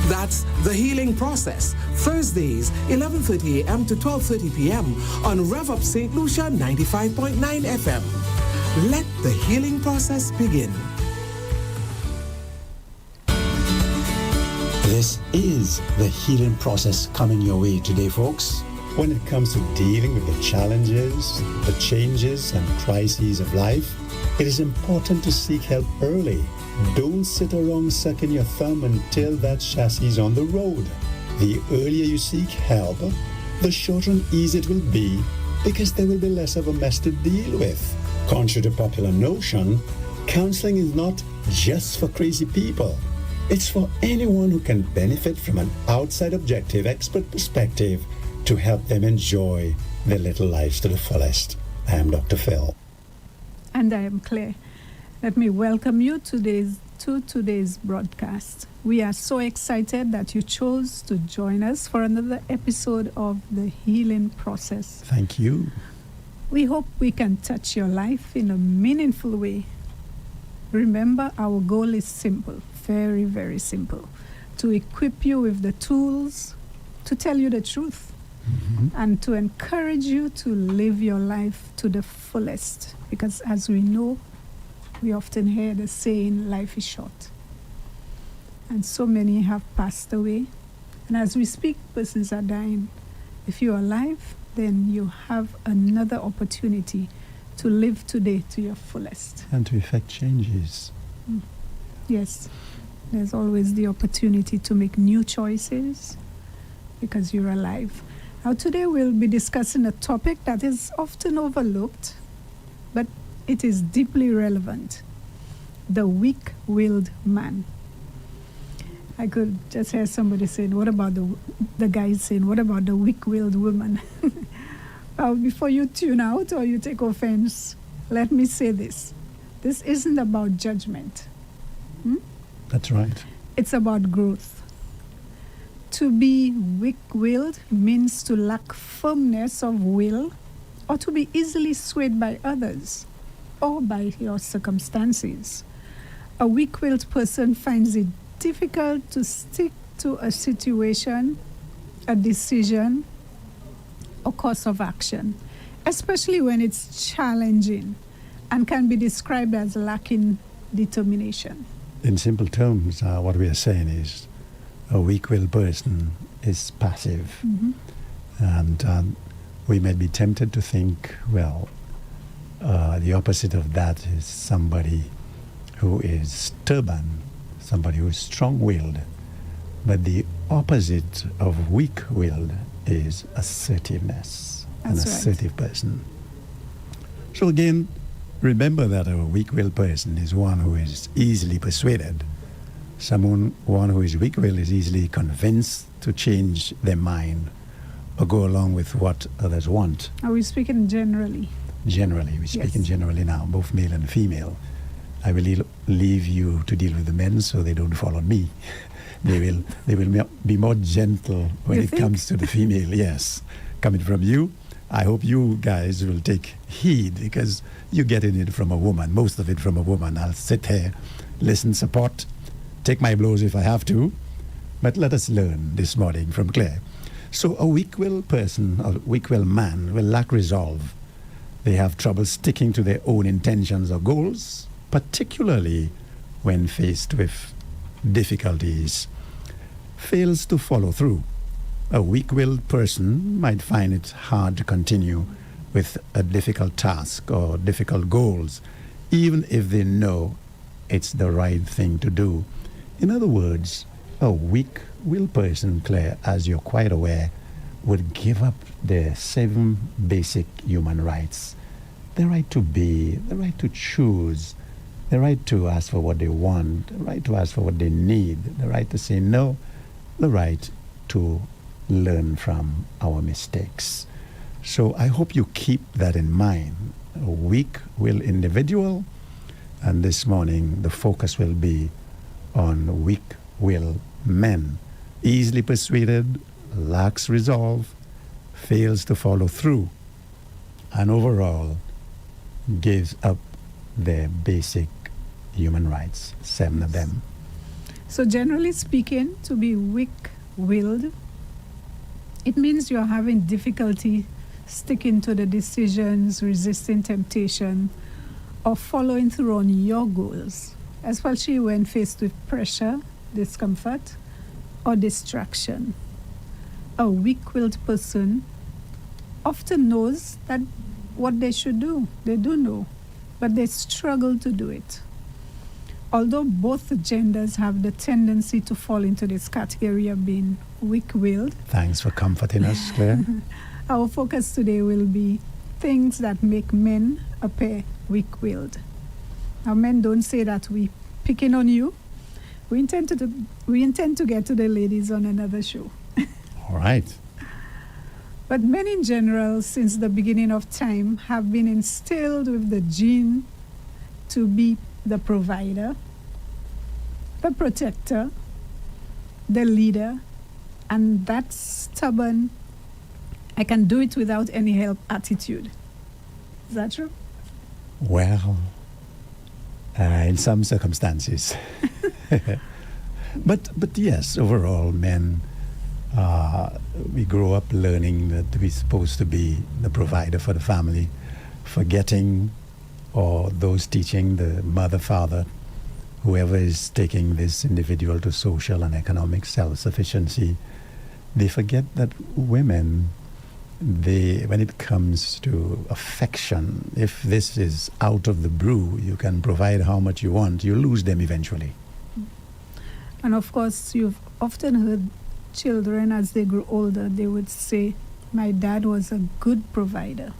That's The Healing Process, Thursdays, 11:30 a.m. to 12:30 p.m. on Rev-Up St. Lucia 95.9 FM. Let the healing process begin. This is the healing process coming your way today, folks. When it comes to dealing with the challenges, the changes and crises of life, it is important to seek help early. Don't sit around sucking your thumb until that chassis is on the road. The earlier you seek help, the shorter and easier it will be because there will be less of a mess to deal with. Contrary to popular notion, counseling is not just for crazy people. It's for anyone who can benefit from an outside objective expert perspective to help them enjoy their little lives to the fullest. I am Dr. Phil. And I am Claire. Let me welcome you to today's broadcast. We are so excited that you chose to join us for another episode of The Healing Process. Thank you. We hope we can touch your life in a meaningful way. Remember, our goal is simple, very, very simple, to equip you with the tools to tell you the truth and to encourage you to live your life to the fullest. Because as we know, we often hear the saying, life is short. And so many have passed away. And as we speak, persons are dying. If you're alive, then you have another opportunity to live today to your fullest. And to effect changes. Yes, there's always the opportunity to make new choices because you're alive. Now today we'll be discussing a topic that is often overlooked, but it is deeply relevant. The weak-willed man. I could just hear somebody saying, what about the guy saying, what about the weak-willed woman? Before you tune out or you take offense, let me say this. This isn't about judgment. That's right. It's about growth. To be weak-willed means to lack firmness of will or to be easily swayed by others or by your circumstances. A weak-willed person finds it difficult to stick to a situation, a decision, or course of action, especially when it's challenging and can be described as lacking determination. In simple terms, what we are saying is a weak-willed person is passive. And we may be tempted to think, well, the opposite of that is somebody who is stubborn, somebody who is strong-willed. But the opposite of weak-willed is assertiveness, an assertive person. So again, remember that a weak-willed person is one who is easily persuaded. One who is weak-willed is easily convinced to change their mind or go along with what others want. Are we speaking generally? Generally, we're speaking generally now, both male and female. I will leave you to deal with the men so they don't fall on me. They will be more gentle when it comes to the female, yes. Coming from you, I hope you guys will take heed because you're getting it from a woman, most of it from a woman. I'll sit here, listen, support, take my blows if I have to, but let us learn this morning from Claire. So a weak-willed person, a weak-willed man will lack resolve. They have trouble sticking to their own intentions or goals, particularly when faced with difficulties. Fails to follow through. A weak-willed person might find it hard to continue with a difficult task or difficult goals, even if they know it's the right thing to do. In other words, a weak-willed person, Claire, as you're quite aware, would give up their 7 basic human rights. The right to be, the right to choose, the right to ask for what they want, the right to ask for what they need, the right to say no, the right to learn from our mistakes. So I hope you keep that in mind. A weak-willed individual, and this morning the focus will be on weak-willed men. Easily persuaded, lacks resolve, fails to follow through, and overall gives up their basic human rights, 7 of them. So generally speaking, to be weak-willed, it means you're having difficulty sticking to the decisions, resisting temptation, or following through on your goals, especially when faced with pressure, discomfort, or distraction. A weak-willed person often knows that what they should do, they do know, but they struggle to do it. Although both genders have the tendency to fall into this category of being weak-willed, Thanks for comforting us, Claire. our focus today will be things that make men appear weak-willed. Now, men don't say that we picking on you. We intend to get to the ladies on another show. All right. But men in general, since the beginning of time, have been instilled with the gene to be the provider, the protector, the leader, and that stubborn, I can do it without any help attitude. Is that true? Well, in some circumstances. but yes, overall, men, we grow up learning that we're supposed to be the provider for the family, forgetting, or those teaching, the mother, father, whoever is taking this individual to social and economic self-sufficiency, they forget that women, when it comes to affection, if this is out of the brew, you can provide how much you want, you lose them eventually. And of course, you've often heard children, as they grow older, they would say, my dad was a good provider,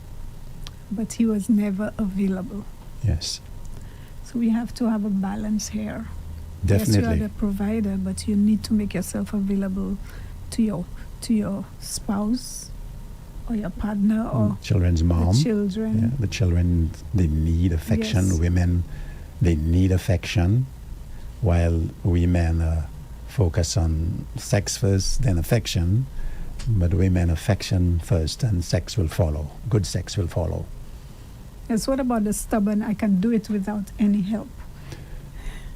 but he was never available. Yes. So we have to have a balance here. Definitely. Yes, you are the provider, but you need to make yourself available to your spouse or your partner or children's mom. the children. Yeah, the children, they need affection. Yes. Women, they need affection, while we men focus on sex first, then affection. But women, affection first, and sex will follow. Good sex will follow. Yes, what about the stubborn, I can do it without any help?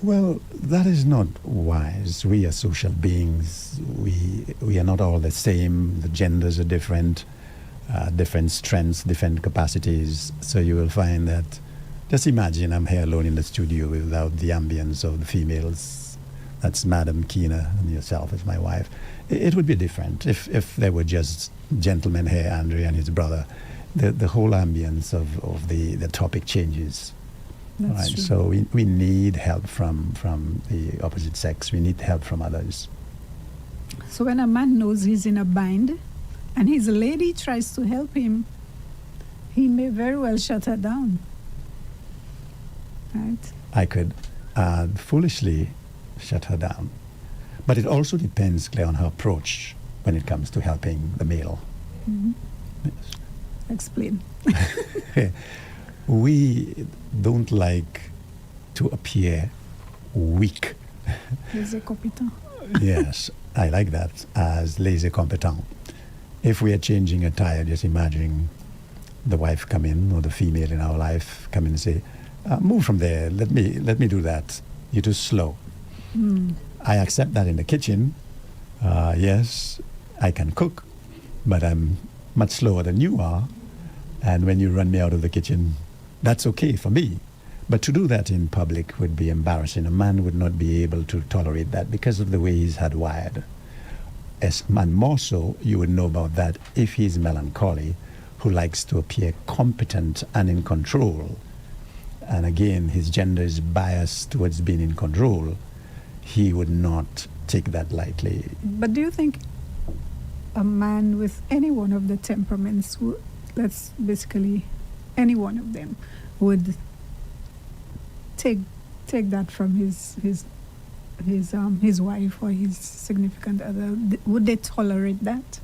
Well, that is not wise. We are social beings. We are not all the same. The genders are different, different strengths, different capacities. So you will find that, just imagine I'm here alone in the studio without the ambience of the females. That's Madam Keena and yourself as my wife. It would be different if there were just gentlemen here, Andre and his brother. The whole ambience of the topic changes. That's Right. true. So we need help from the opposite sex. We need help from others. So when a man knows he's in a bind and his lady tries to help him, he may very well shut her down. Right? I could foolishly shut her down. But it also depends, Claire, on her approach when it comes to helping the male. Mhm. Yes. Explain. We don't like to appear weak. Les compétents. Yes, I like that, as laissez competent. If we are changing a tire, just imagine the wife come in, or the female in our life come in and say, move from there, let me do that. You're too slow. Mm. I accept that in the kitchen. Yes, I can cook, but I'm much slower than you are. And when you run me out of the kitchen, that's okay for me. But to do that in public would be embarrassing. A man would not be able to tolerate that because of the way he's hardwired. And more so, you would know about that if he's melancholy, who likes to appear competent and in control. And again, his gender is biased towards being in control. He would not take that lightly. But do you think a man with any one of the temperaments, let's basically, any one of them, would take that from his wife or his significant other? Would they tolerate that?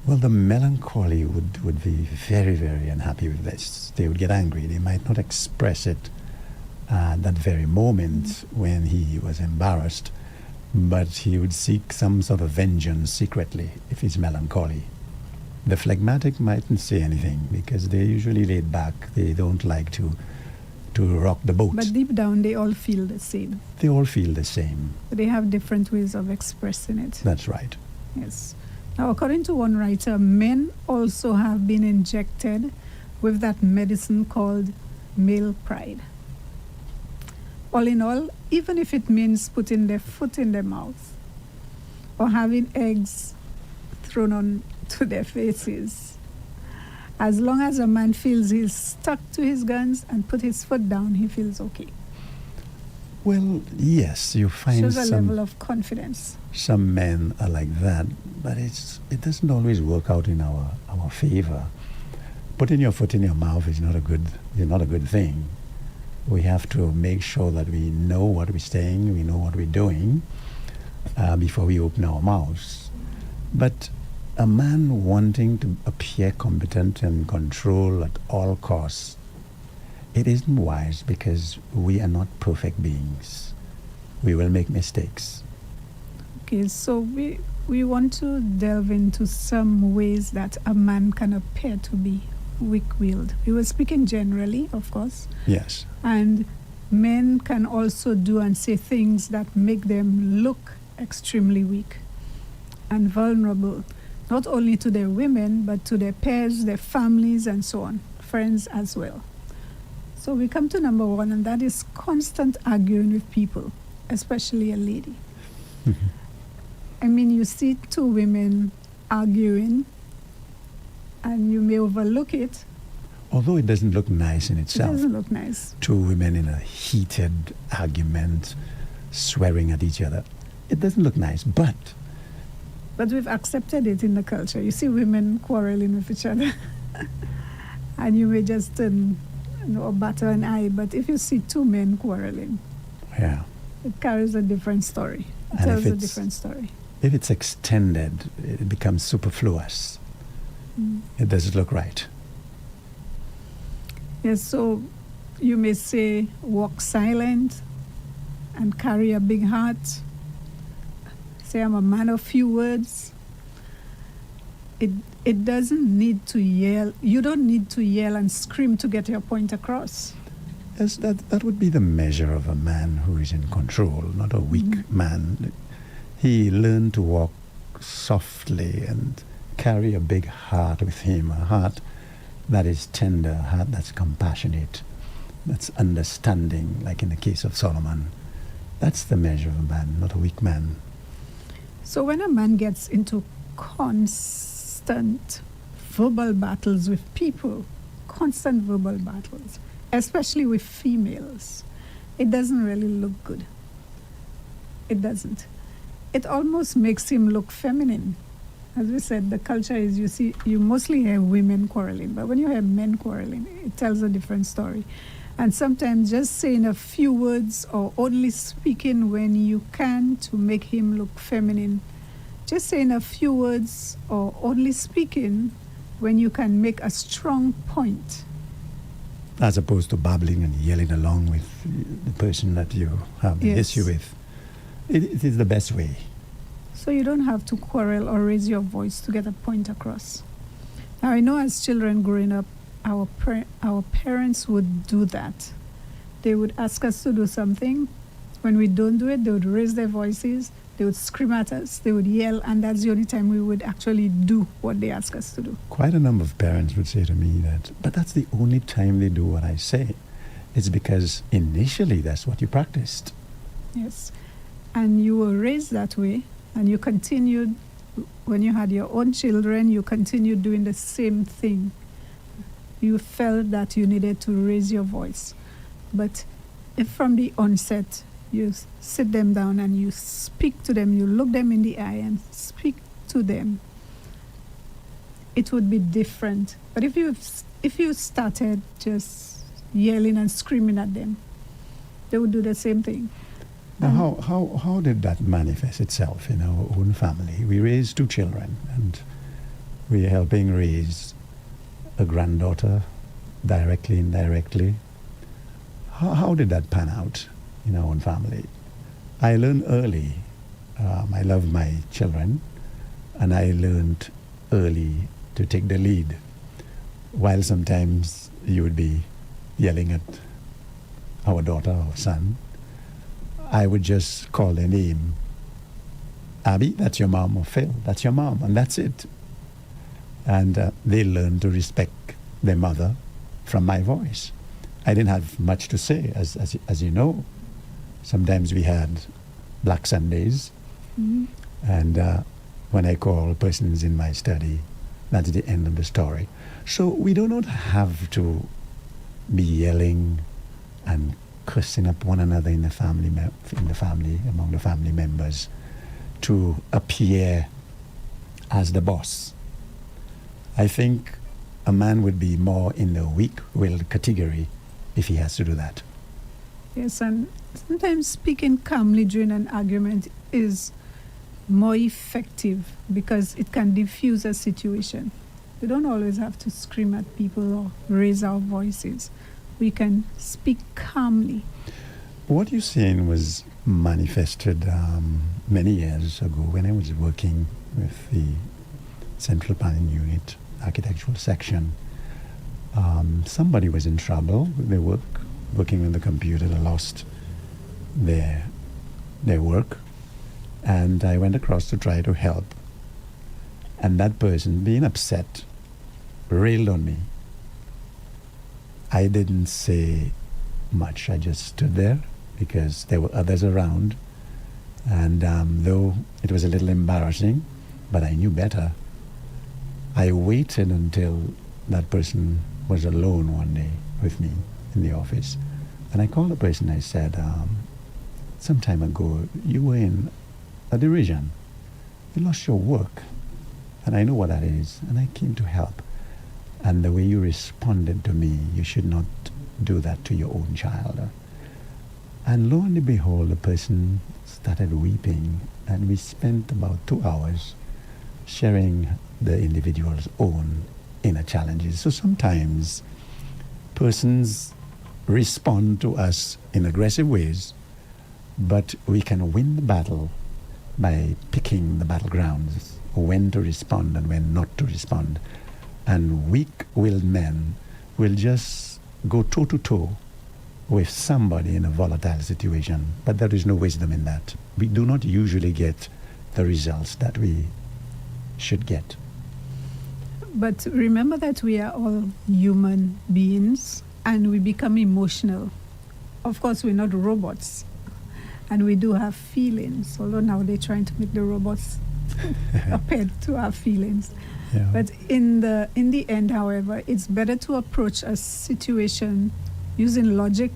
Well, the melancholy would be very, very unhappy with this. They would get angry. They might not express it at that very moment when he was embarrassed, but he would seek some sort of vengeance secretly if he's melancholy. The phlegmatic mightn't say anything because they're usually laid back. They don't like to to rock the boat. But deep down, they all feel the same. They all feel the same. But they have different ways of expressing it. That's right. Yes. Now, according to one writer, men also have been injected with that medicine called male pride. All in all, even if it means putting their foot in their mouth or having eggs thrown on to their faces, as long as a man feels he's stuck to his guns and put his foot down, he feels okay. Well, yes, you find Shows a level of confidence. some men are like that, but it doesn't always work out in our favor. Putting your foot in your mouth is not a good thing. We have to make sure that we know what we're saying, we know what we're doing before we open our mouths. But a man wanting to appear competent and control at all costs, it isn't wise, because we are not perfect beings. We will make mistakes. Okay, so we want to delve into some ways that a man can appear to be weak-willed. We were speaking generally, of course. Yes. And men can also do and say things that make them look extremely weak and vulnerable, not only to their women, but to their peers, their families, and so on, friends as well. So we come to number one, and that is constant arguing with people, especially a lady. Mm-hmm. I mean, you see two women arguing, and you may overlook it. Although it doesn't look nice in itself. It doesn't look nice. Two women in a heated argument, swearing at each other. It doesn't look nice, but we've accepted it in the culture. You see women quarreling with each other, and you may just batter an eye. But if you see two men quarreling, yeah, it carries a different story. It And tells a different story. if it's extended, it becomes superfluous. It doesn't look right. Yes, so you may say, walk silent and carry a big heart. Say, I'm a man of few words. It doesn't need to yell. You don't need to yell and scream to get your point across. Yes, that would be the measure of a man who is in control, not a weak man. He learned to walk softly and carry a big heart with him, a heart that is tender, a heart that's compassionate, that's understanding, like in the case of Solomon. That's the measure of a man, not a weak man. So when a man gets into constant verbal battles with people, constant verbal battles, especially with females, it doesn't really look good. It doesn't. It almost makes him look feminine. As we said, the culture is, you mostly hear women quarreling, but when you hear men quarreling, it tells a different story. And sometimes just saying a few words or only speaking when you can to make him look feminine. Just saying a few words or only speaking when you can make a strong point. As opposed to babbling and yelling along with the person that you have the issue with. It is the best way. So you don't have to quarrel or raise your voice to get a point across. Now, I know as children growing up, our parents would do that. They would ask us to do something. When we don't do it, they would raise their voices, they would scream at us, they would yell, and that's the only time we would actually do what they ask us to do. Quite a number of parents would say to me that, but that's the only time they do what I say. It's because initially that's what you practiced. Yes. And you were raised that way, and you continued, when you had your own children, you continued doing the same thing. You felt that you needed to raise your voice. But if from the onset you sit them down and you speak to them, you look them in the eye and speak to them, it would be different. But if you started just yelling and screaming at them, they would do the same thing. Now, how did that manifest itself in our own family? We raised two children, and we are helping raise a granddaughter, directly, indirectly. How did that pan out in our own family? I learned early. I love my children, and I learned early to take the lead, while sometimes you would be yelling at our daughter or son, I would just call their name. Abby, that's your mom, or Phil, that's your mom, and that's it. And they learned to respect their mother from my voice. I didn't have much to say, as you know. Sometimes we had Black Sundays, and when I call persons in my study, that's the end of the story. So we do not have to be yelling and cursing up one another in the family, among the family members, to appear as the boss. I think a man would be more in the weak-willed category if he has to do that. Yes, and sometimes speaking calmly during an argument is more effective because it can diffuse a situation. We don't always have to scream at people or raise our voices. We can speak calmly. What you're saying was manifested many years ago when I was working with the Central Planning Unit, Architectural Section. Somebody was in trouble with their work, working on the computer. They lost their work, and I went across to try to help. And that person, being upset, railed on me. I didn't say much. I just stood there because there were others around. And though it was a little embarrassing, but I knew better, I waited until that person was alone one day with me in the office. And I called the person. I said, some time ago, you were in a derision. You lost your work. And I know what that is. And I came to help. And the way you responded to me, you should not do that to your own child. And lo and behold, the person started weeping. And we spent about 2 hours sharing the individual's own inner challenges. So sometimes persons respond to us in aggressive ways, but we can win the battle by picking the battlegrounds, when to respond and when not to respond. And weak-willed men will just go toe-to-toe with somebody in a volatile situation, but there is no wisdom in that. We do not usually get the results that we should get. But remember that we are all human beings and we become emotional. Of course, we're not robots and we do have feelings, although now they're trying to make the robots appear to have feelings. Yeah. But in the end, however, it's better to approach a situation using logic,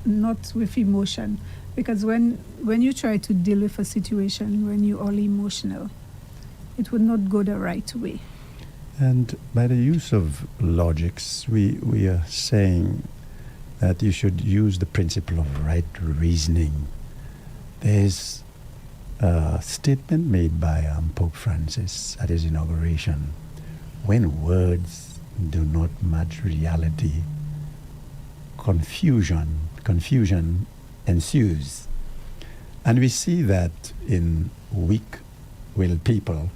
not with emotion. Because when you try to deal with a situation when you're all emotional, it would not go the right way. And by the use of logics, we are saying that you should use the principle of right reasoning. There's a statement made by Pope Francis at his inauguration. When words do not match reality, confusion ensues. And we see that in weak-willed people.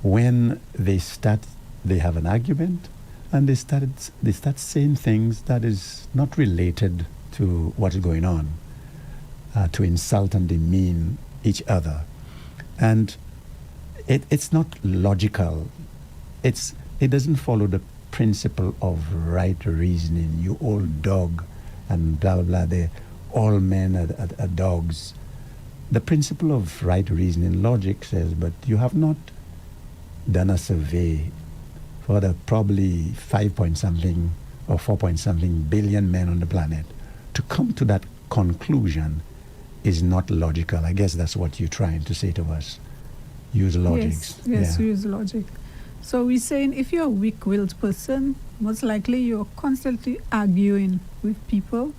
When they have an argument and they start saying things that is not related to what's going on, to insult and demean each other. And it's not logical. It doesn't follow the principle of right reasoning. You old dog and blah, blah, blah. All men are dogs. The principle of right reasoning, logic says, but you have not done a survey for the probably 5-point-something or 4-point-something billion men on the planet. To come to that conclusion is not logical. I guess that's what you're trying to say to us. Use logics. Yes, use logic. So we're saying if you're a weak-willed person, most likely you're constantly arguing with people,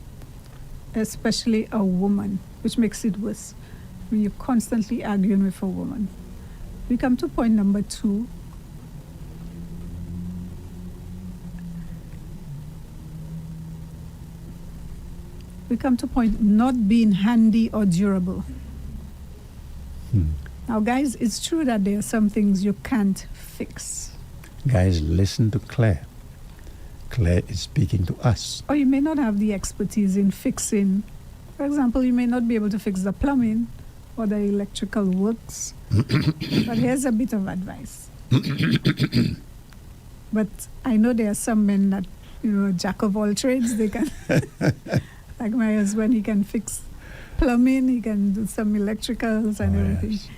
especially a woman, which makes it worse when you're constantly arguing with a woman. We come to point number 2. We come to point not being handy or durable. Now, guys, it's true that there are some things you can't fix. Guys, listen to Claire. Claire is speaking to us. Or you may not have the expertise in fixing. For example, you may not be able to fix the plumbing or the electrical works. But here's a bit of advice. But I know there are some men that, jack of all trades. They can, like my husband, he can fix plumbing, he can do some electricals and everything. Yes.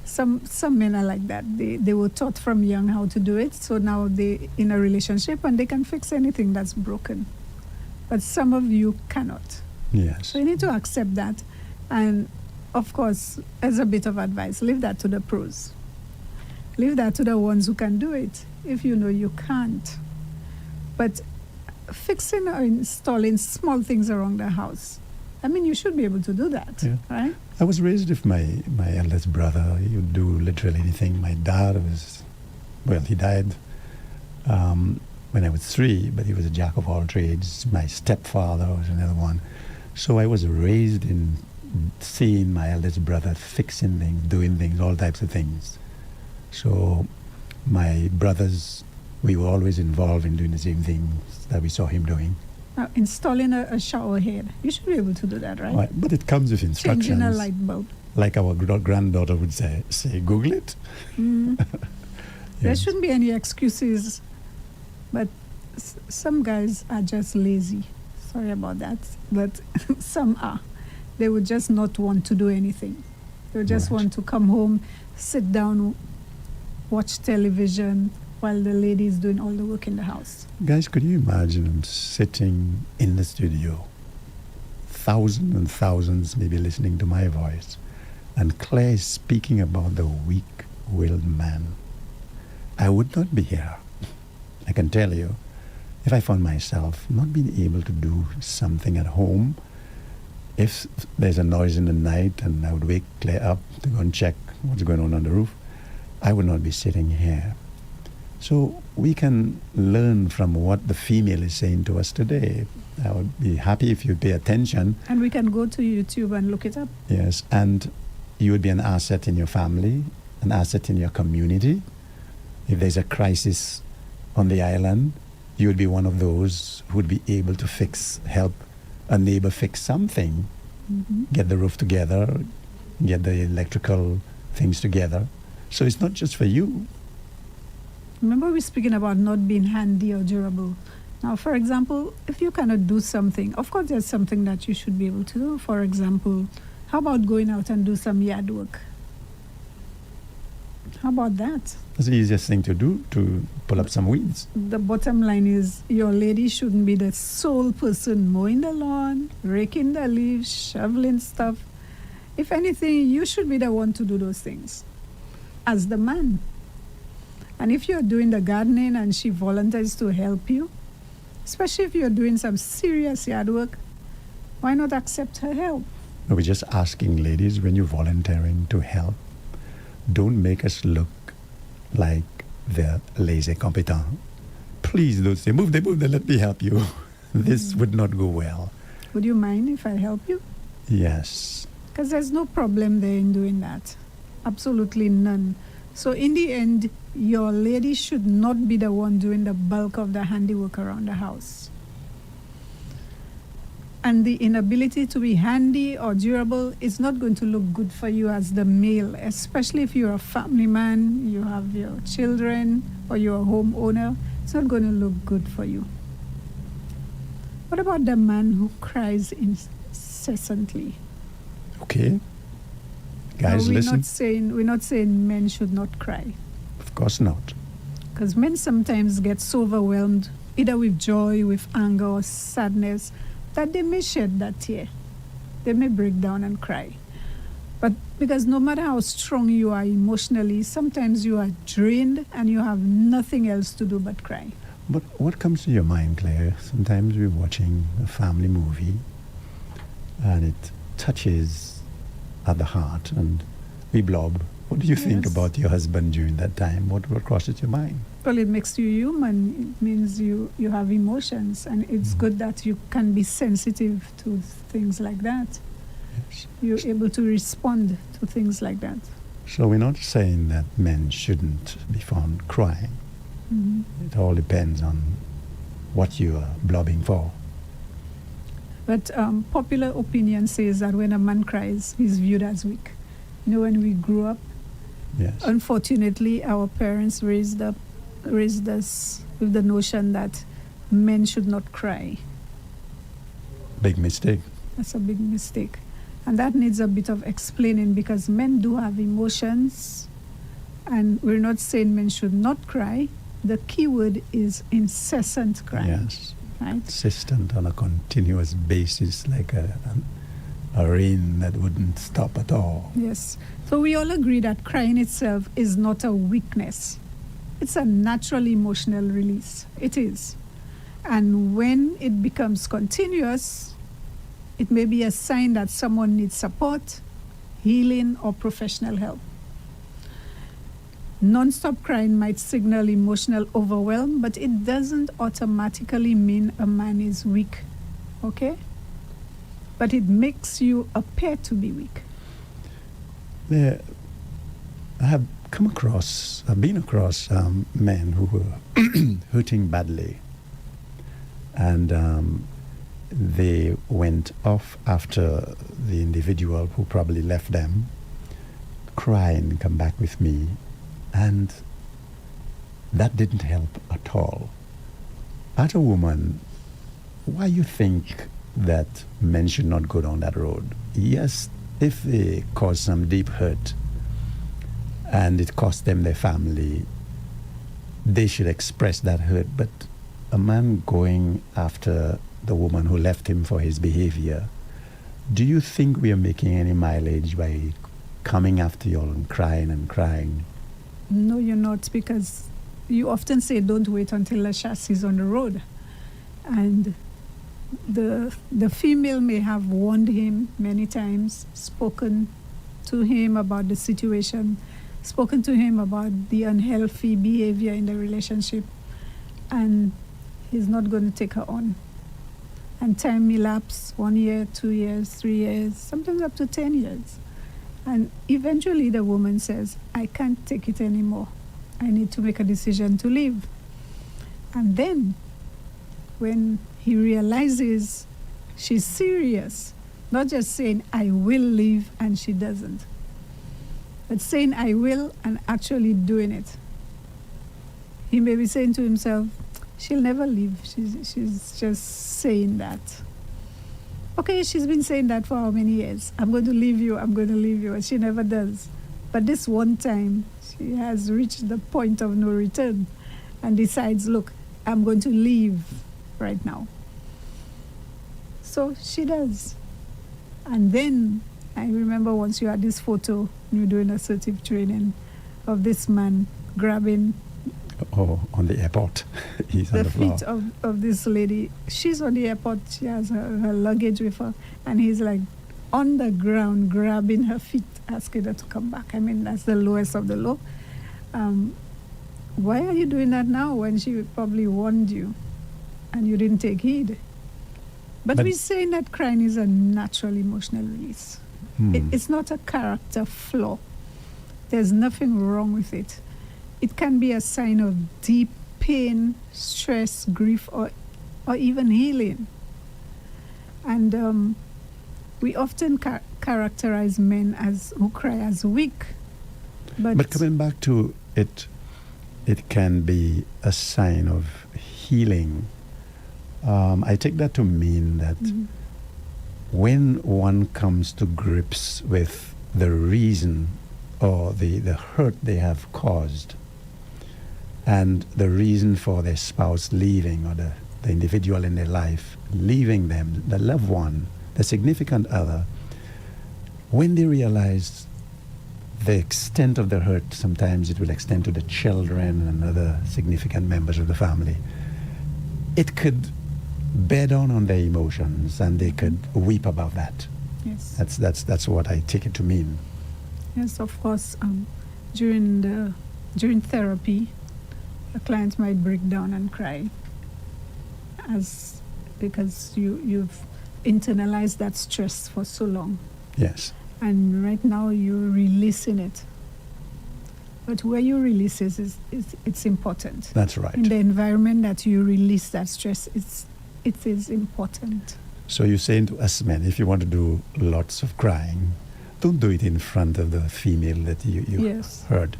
Some men are like that. They were taught from young how to do it, so now they in a relationship and they can fix anything that's broken. But some of you cannot. Yes. So you need to accept that. And of course, as a bit of advice, leave that to the pros. Leave that to the ones who can do it, if you know you can't. But fixing or installing small things around the house, I mean, you should be able to do that, Yeah. right? I was raised with my eldest brother. He would do literally anything. My dad he died when I was 3, but he was a jack of all trades. My stepfather was another one. So I was raised in seeing my eldest brother fixing things, doing things, all types of things. So my brothers, we were always involved in doing the same things that we saw him doing. Now, installing a shower head, you should be able to do that, right? Right, but it comes with instructions. Changing a light bulb. Like our granddaughter would say, Google it. There Yes. shouldn't be any excuses, but some guys are just lazy. Sorry about that, but some are. They would just not want to do anything. They would just Right. want to come home, sit down, watch television while the lady is doing all the work in the house. Guys, could you imagine sitting in the studio, thousands and thousands maybe listening to my voice, and Claire is speaking about the weak-willed man? I would not be here. I can tell you, if I found myself not being able to do something at home, if there's a noise in the night and I would wake Claire up to go and check what's going on the roof, I would not be sitting here. So we can learn from what the female is saying to us today. I would be happy if you pay attention. And we can go to YouTube and look it up. Yes, and you would be an asset in your family, an asset in your community. If there's a crisis on the island, you would be one of those who would be able to help a neighbor fix something, get the roof together, get the electrical things together. So it's not just for you. Remember, we're speaking about not being handy or durable. Now, for example, if you cannot do something, of course, there's something that you should be able to do. For example, how about going out and do some yard work? How about that? That's the easiest thing to do, to pull up some weeds. The bottom line is your lady shouldn't be the sole person mowing the lawn, raking the leaves, shoveling stuff. If anything, you should be the one to do those things as the man. And if you're doing the gardening and she volunteers to help you, especially if you're doing some serious yard work, why not accept her help? We're just asking ladies, when you're volunteering to help, don't make us look like they're lazy competent. Please don't say, move there, let me help you. This would not go well. Would you mind if I help you? Yes. Because there's no problem there in doing that. Absolutely none. So in the end, your lady should not be the one doing the bulk of the handiwork around the house. And the inability to be handy or durable is not going to look good for you as the male, especially if you're a family man, you have your children, or you're a homeowner. It's not going to look good for you. What about the man who cries incessantly? Okay. Guys, No, listen. We're not saying men should not cry. Of course not. Because men sometimes get so overwhelmed, either with joy, with anger, or sadness, that they may shed that tear. They may break down and cry. But because no matter how strong you are emotionally, sometimes you are drained and you have nothing else to do but cry. But what comes to your mind, Claire? Sometimes we're watching a family movie and it touches at the heart and we blob. What do you think Yes. about your husband during that time? What crosses your mind? Well, it makes you human. It means you have emotions, and it's good that you can be sensitive to things like that. Yes. You're able to respond to things like that. So we're not saying that men shouldn't be found crying. Mhm. It all depends on what you are blobbing for. But popular opinion says that when a man cries, he's viewed as weak. You know, when we grew up, Yes. unfortunately, our parents raised us with the notion that men should not cry. Big mistake. That's a big mistake. And that needs a bit of explaining, because men do have emotions, and we're not saying men should not cry. The key word is incessant crying. Yes. Right? Consistent on a continuous basis, like a rain that wouldn't stop at all. Yes. So we all agree that crying itself is not a weakness. It's a natural emotional release. It is. And when it becomes continuous, it may be a sign that someone needs support, healing, or professional help. Non-stop crying might signal emotional overwhelm, but it doesn't automatically mean a man is weak, okay? But it makes you appear to be weak. I have been across men who were hurting badly, and they went off after the individual who probably left them, cry and come back with me, and that didn't help at all. As a woman, why you think that men should not go down that road? Yes, if they cause some deep hurt and it cost them their family, they should express that hurt. But a man going after the woman who left him for his behavior, do you think we are making any mileage by coming after you all and crying and crying? No, you're not, because you often say don't wait until the chassis is on the road. And the female may have warned him many times, spoken to him about the situation, spoken to him about the unhealthy behavior in the relationship, and he's not going to take her on. And time elapses, 1 year, 2 years, 3 years, sometimes up to 10 years. And eventually the woman says, I can't take it anymore. I need to make a decision to leave. And then when he realizes she's serious, not just saying, I will leave, and she doesn't, but saying, I will, and actually doing it. He may be saying to himself, she'll never leave. She's just saying that. Okay, she's been saying that for how many years? I'm going to leave you, I'm going to leave you, and she never does. But this one time, she has reached the point of no return and decides, look, I'm going to leave right now. So she does. And then I remember once you had this photo, you were doing assertive training, of this man grabbing On the airport. He's on the floor. feet of this lady. She's on the airport, she has her luggage with her, and he's like on the ground grabbing her feet, asking her to come back. I mean, that's the lowest of the low. Why are you doing that now when she probably warned you and you didn't take heed? But we're saying that crying is a natural emotional release. It's not a character flaw. There's nothing wrong with it. It can be a sign of deep pain, stress, grief, or even healing. And we often characterize men who cry as weak. But coming back to it, it can be a sign of healing. I take that to mean that when one comes to grips with the reason or the hurt they have caused, and the reason for their spouse leaving, or the individual in their life leaving them, the loved one, the significant other, when they realize the extent of the hurt, sometimes it will extend to the children and other significant members of the family, it could bear down on their emotions, and they could weep about that. Yes. That's what I take it to mean. Yes, of course. During therapy, a client might break down and cry, because you've internalized that stress for so long. Yes. And right now you're releasing it. But where you release is it's important. That's right. In the environment that you release that stress, it is important. So you're saying to us men, if you want to do lots of crying, don't do it in front of the female that you Yes. heard.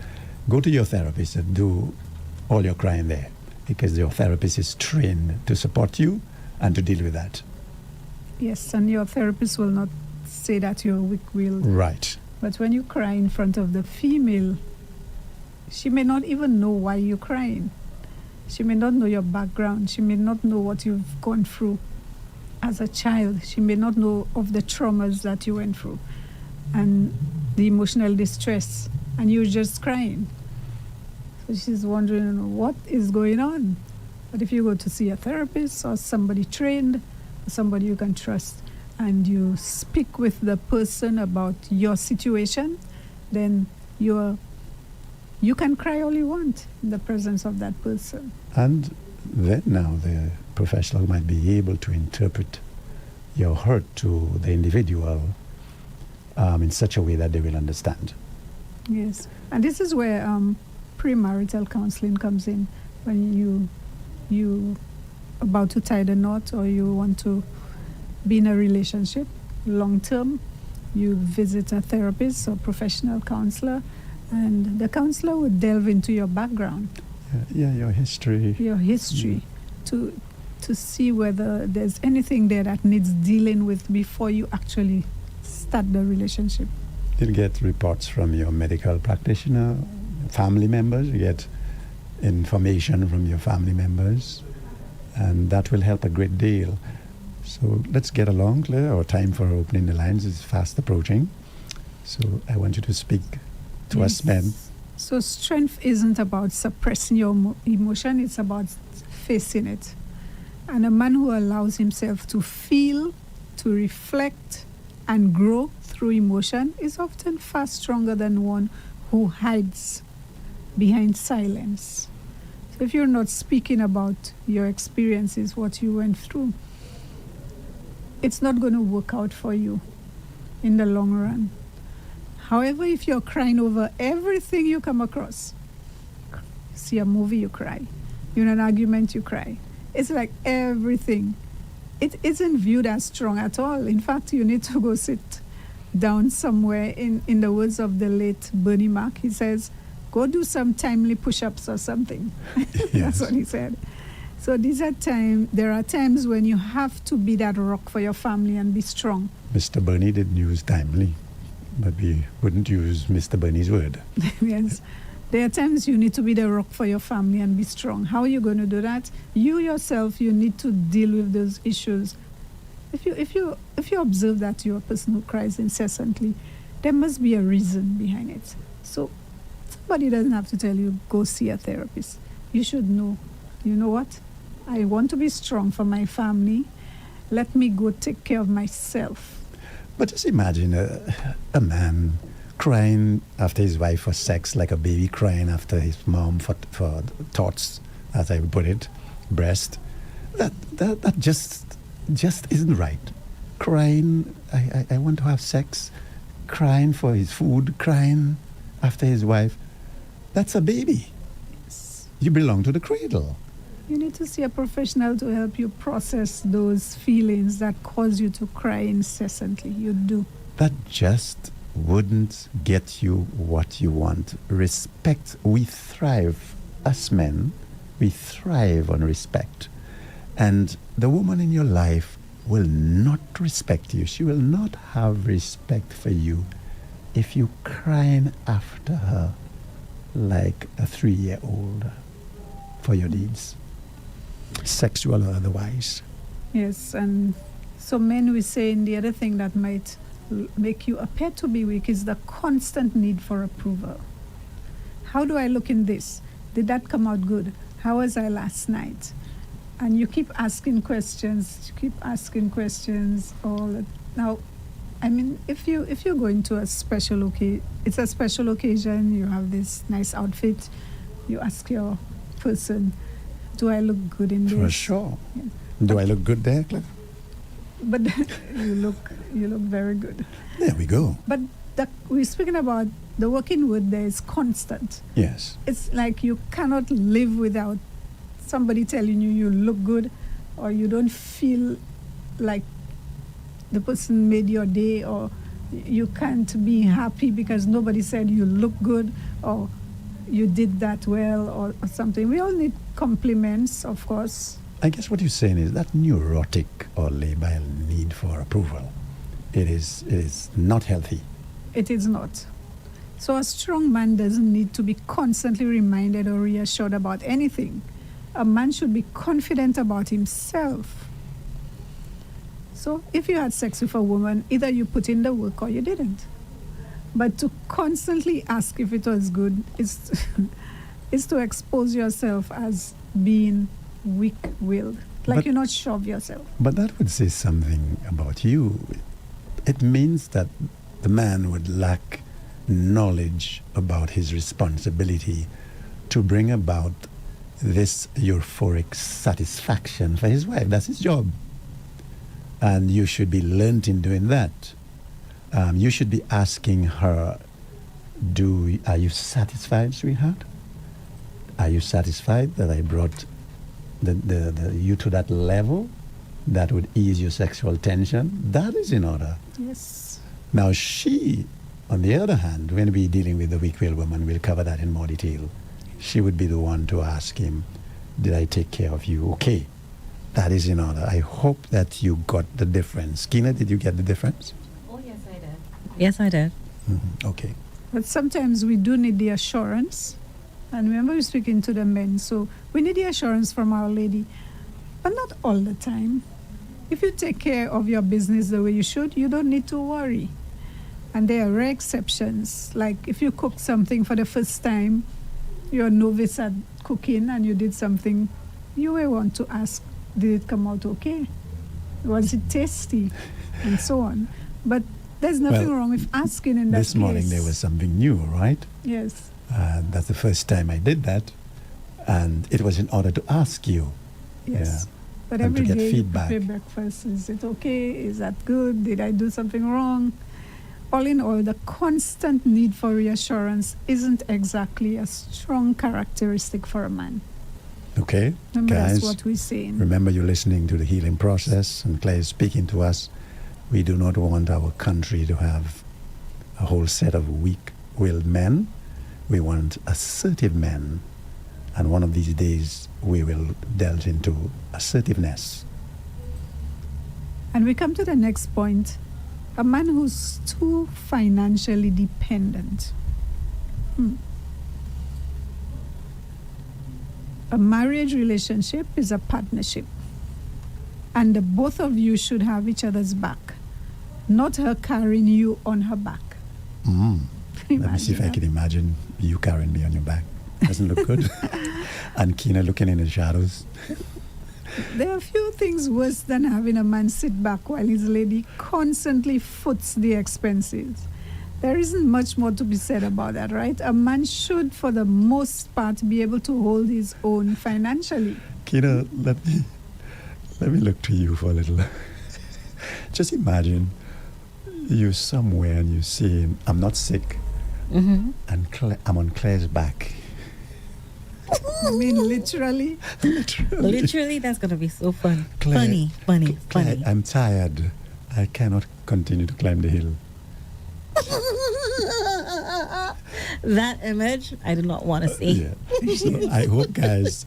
Go to your therapist and do all your crying there, because your therapist is trained to support you and to deal with that. Yes, and your therapist will not say that you're weak-willed. Right. But when you cry in front of the female, she may not even know why you're crying. She may not know your background. She may not know what you've gone through as a child. She may not know of the traumas that you went through and the emotional distress, and you're just crying. So she's wondering what is going on. But if you go to see a therapist or somebody trained, somebody you can trust, and you speak with the person about your situation, then you can cry all you want in the presence of that person. And then now the professional might be able to interpret your hurt to the individual in such a way that they will understand. Yes, and this is where premarital counseling comes in. When you about to tie the knot, or you want to be in a relationship long term, you visit a therapist or professional counselor, and the counselor would delve into your background, Your history. to see whether there's anything there that needs dealing with before you actually start the relationship. You'll get reports from your medical practitioner, family members. You get information from your family members, and that will help a great deal. So let's get along, Claire. Our time for opening the lines is fast approaching. So I want you to speak to us men. So strength isn't about suppressing your emotion, it's about facing it. And a man who allows himself to feel, to reflect, and grow through emotion is often far stronger than one who hides behind silence. So if you're not speaking about your experiences, what you went through, it's not going to work out for you in the long run. However, if you're crying over everything you come across, see a movie, you cry. You're in an argument, you cry. It's like everything. It isn't viewed as strong at all. In fact, you need to go sit down somewhere. In the words of the late Bernie Mac, he says, go do some timely push-ups or something. Yes. That's what he said. So there are times when you have to be that rock for your family and be strong. Mr. Bernie didn't use timely, but we wouldn't use Mr. Bernie's word. Yes. There are times you need to be the rock for your family and be strong. How are you going to do that? You yourself, you need to deal with those issues. If you observe that you're a person who cries incessantly, there must be a reason behind it. So somebody doesn't have to tell you, go see a therapist. You should know, you know what? I want to be strong for my family. Let me go take care of myself. But just imagine a man crying after his wife for sex, like a baby crying after his mom for thoughts, as I would put it, breast. That just isn't right. Crying, I want to have sex, crying for his food, crying after his wife. That's a baby. Yes. You belong to the cradle. You need to see a professional to help you process those feelings that cause you to cry incessantly. You do. That just wouldn't get you what you want. Respect, we thrive, us men, we thrive on respect. And the woman in your life will not respect you. She will not have respect for you if you crying after her like a 3-year-old for your deeds, sexual or otherwise. Yes, and so men, we say, the other thing that might make you appear to be weak is the constant need for approval. How do I look in this? Did that come out good? How was I last night? And you keep asking questions. Now, I mean, if you're going to a special occasion, it's a special occasion, you have this nice outfit, you ask your person, do I look good in this? For sure. Yeah. Do I look good there, Cliff? But you look very good. There we go. But we're speaking about The working word there is constant. Yes. It's like you cannot live without somebody telling you you look good, or you don't feel like the person made your day, or you can't be happy because nobody said you look good or you did that well, or something. We all need compliments, of course. I guess what you're saying is that neurotic or labile need for approval. It is not healthy. It is not. So a strong man doesn't need to be constantly reminded or reassured about anything. A man should be confident about himself. So if you had sex with a woman, either you put in the work or you didn't. But to constantly ask if it was good is, is to expose yourself as being weak-willed. Like you're not sure of yourself. But that would say something about you. It means that the man would lack knowledge about his responsibility to bring about this euphoric satisfaction for his wife. That's his job. And you should be learnt in doing that. You should be asking her, are you satisfied, sweetheart? Are you satisfied that I brought you to that level that would ease your sexual tension? That is in order. Yes. Now she, on the other hand, when we're dealing with the weak-willed woman, we'll cover that in more detail. She would be the one to ask him, did I take care of you? Okay, that is in order. I hope that you got the difference. Kina, did you get the difference? Oh, yes, I did. Yes, I did. Mm-hmm. Okay. But sometimes we do need the assurance. And remember, we're speaking to the men, so we need the assurance from our lady, but not all the time. If you take care of your business the way you should, you don't need to worry. And there are rare exceptions, like if you cook something for the first time, you're a novice at cooking and you did something, you may want to ask, did it come out okay? Was it tasty? And so on. But there's nothing wrong with asking in that case. This morning there was something new, right? Yes. That's the first time I did that. And it was in order to ask you. Yes. Yeah. But And to every get day feedback. you prepare breakfast. Is it okay? Is that good? Did I do something wrong? All in all, the constant need for reassurance isn't exactly a strong characteristic for a man. Okay, Remember, guys, that's what we're saying. remember you're listening to The Healing Process, and Claire is speaking to us. We do not want our country to have a whole set of weak-willed men. We want assertive men. And one of these days, we will delve into assertiveness. And we come to the next point. A man who's too financially dependent. A marriage relationship is a partnership. And the both of you should have each other's back. Not her carrying you on her back. Let me see if I can imagine you carrying me on your back. Doesn't look good. And Kina looking in the shadows. There are few things worse than having a man sit back while his lady constantly foots the expenses. There isn't much more to be said about that, right? A man should, for the most part, be able to hold his own financially. Kina, let me look to you for a little. Just imagine you're somewhere and you're saying, I'm not sick. Mm-hmm. And I'm on Claire's back. I mean, literally. Literally, that's going to be so fun. Claire, Funny. Claire, I'm tired. I cannot continue to climb the hill. That image, I do not want to see. Yeah. So I hope, guys,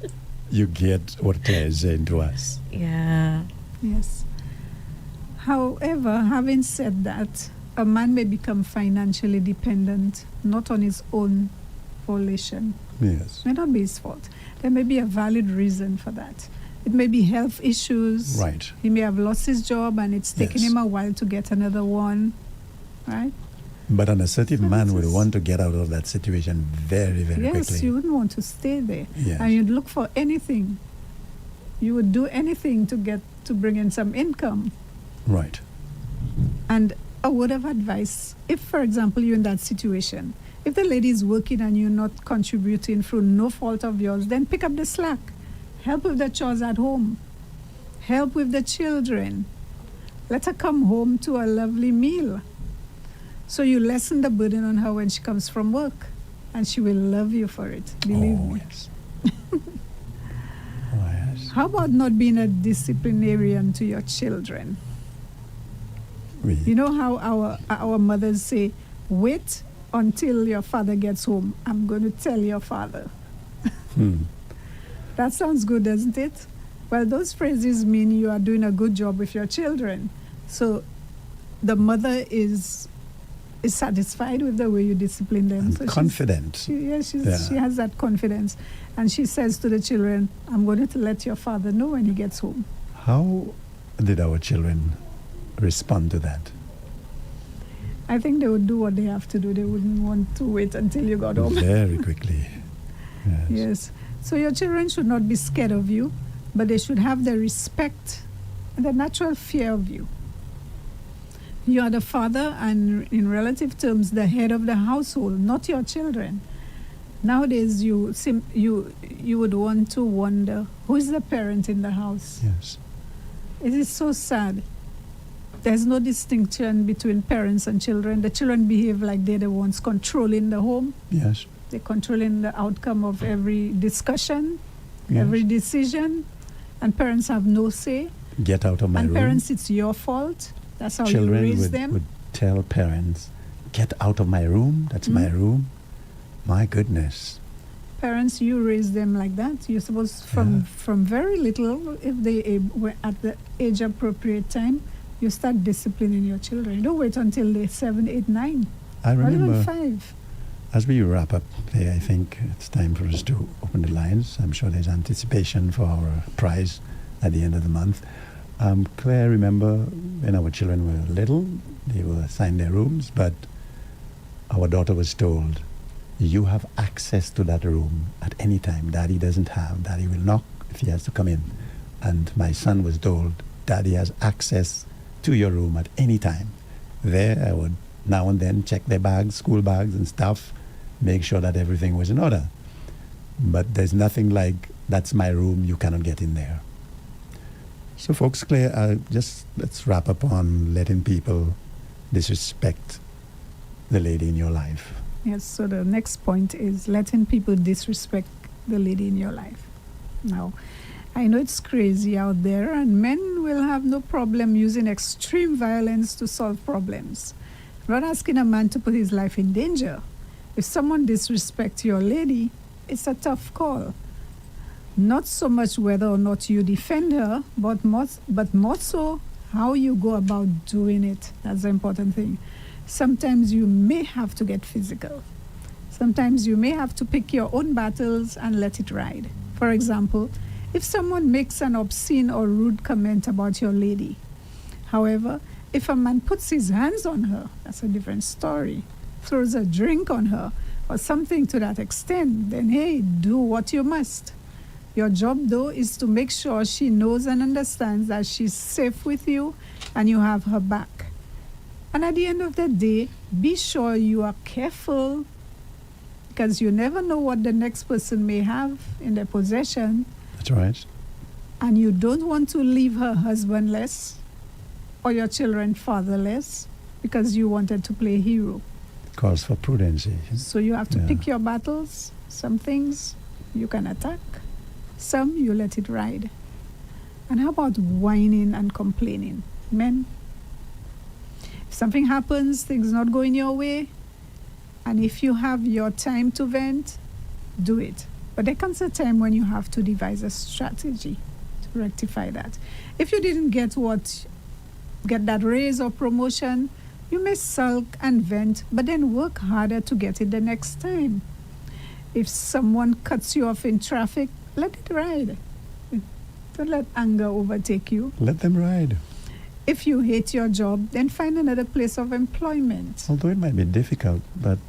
you get what Claire is saying to us. Yeah. Yes. However, having said that, a man may become financially dependent, not on his own volition. Yes. It may not be his fault. There may be a valid reason for that. It may be health issues. Right. He may have lost his job and it's taken Yes. him a while to get another one. Right? But an assertive man would want to get out of that situation very, very Yes, quickly. you wouldn't want to stay there. Yes. And you'd look for anything. You would do anything to bring in some income. Right. And a word of advice, if, for example, you're in that situation, if the lady is working and you're not contributing through no fault of yours, then pick up the slack. Help with the chores at home. Help with the children. Let her come home to a lovely meal. So you lessen the burden on her when she comes from work, and she will love you for it, believe me. Yes. Oh, yes. How about not being a disciplinarian to your children? You know how our mothers say, wait until your father gets home. I'm going to tell your father. That sounds good, doesn't it? Well, those phrases mean you are doing a good job with your children. So the mother is satisfied with the way you discipline them. And so confident. She has that confidence. And she says to the children, I'm going to let your father know when he gets home. How did our children respond to that? I think they would do what they have to do. They wouldn't want to wait until you got home. Very quickly. Yes. Yes. So your children should not be scared of you, but they should have the respect and the natural fear of you. You are the father and, in relative terms, the head of the household, not your children. Nowadays, you would want to wonder, who is the parent in the house? Yes. It is so sad. There's no distinction between parents and children. The children behave like they're the ones controlling the home. Yes. They're controlling the outcome of every discussion, Yes. every decision, and parents have no say. Get out of my And room. parents, it's your fault. That's how Children you raise would, them. would tell parents, get out of my room. That's my room. My goodness. Parents, you raise them like that. You're supposed from very little, if they were at the age appropriate time, you start disciplining your children. Don't wait until they're 7, 8, 9. I Or even remember 5. as we wrap up today, I think it's time for us to open the lines. I'm sure there's anticipation for our prize at the end of the month. Claire, remember when our children were little, they were assigned their rooms, but our daughter was told, you have access to that room at any time. Daddy doesn't have. Daddy will knock if he has to come in. And my son was told, Daddy has access to your room at any time. There, I would now and then check their bags, school bags and stuff, make sure that everything was in order. But there's nothing like, that's my room, you cannot get in there. So folks, Claire, let's wrap up on letting people disrespect the lady in your life. Yes, so the next point is letting people disrespect the lady in your life. Now, I know it's crazy out there, and men will have no problem using extreme violence to solve problems. Not asking a man to put his life in danger. If someone disrespects your lady, it's a tough call. Not so much whether or not you defend her, but more so how you go about doing it. That's the important thing. Sometimes you may have to get physical. Sometimes you may have to pick your own battles and let it ride. For example, if someone makes an obscene or rude comment about your lady. However, if a man puts his hands on her, that's a different story. Throws a drink on her or something to that extent, then hey, do what you must. Your job, though, is to make sure she knows and understands that she's safe with you and you have her back. And at the end of the day, be sure you are careful, because you never know what the next person may have in their possession. That's right. And you don't want to leave her husbandless or your children fatherless because you wanted to play hero. Calls for prudency. So you have to pick your battles. Some things you can attack, some you let it ride. And how about whining and complaining? Men, if something happens, things not going your way, and if you have your time to vent, do it. But there comes a time when you have to devise a strategy to rectify that. If you didn't get that raise or promotion, you may sulk and vent, but then work harder to get it the next time. If someone cuts you off in traffic, let it ride. Don't let anger overtake you. Let them ride. If you hate your job, then find another place of employment. Although it might be difficult, but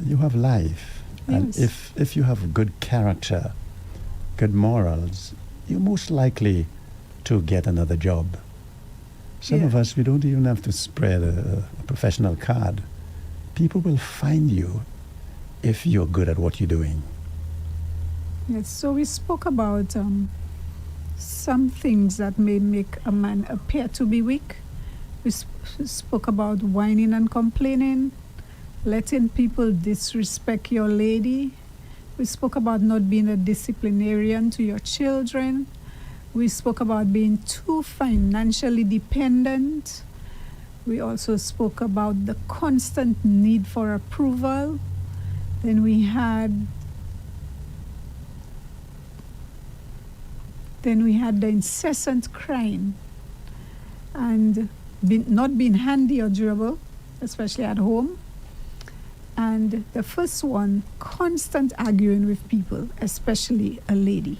you have life. Yes. And if you have good character, good morals, you're most likely to get another job. Some of us, we don't even have to spread a professional card. People will find you if you're good at what you're doing. Yes, so we spoke about some things that may make a man appear to be weak. spoke about whining and complaining, letting people disrespect your lady. We spoke about not being a disciplinarian to your children. We spoke about being too financially dependent. We also spoke about the constant need for approval. Then we had the incessant crying and not being handy or durable, especially at home. And the first one, constant arguing with people, especially a lady.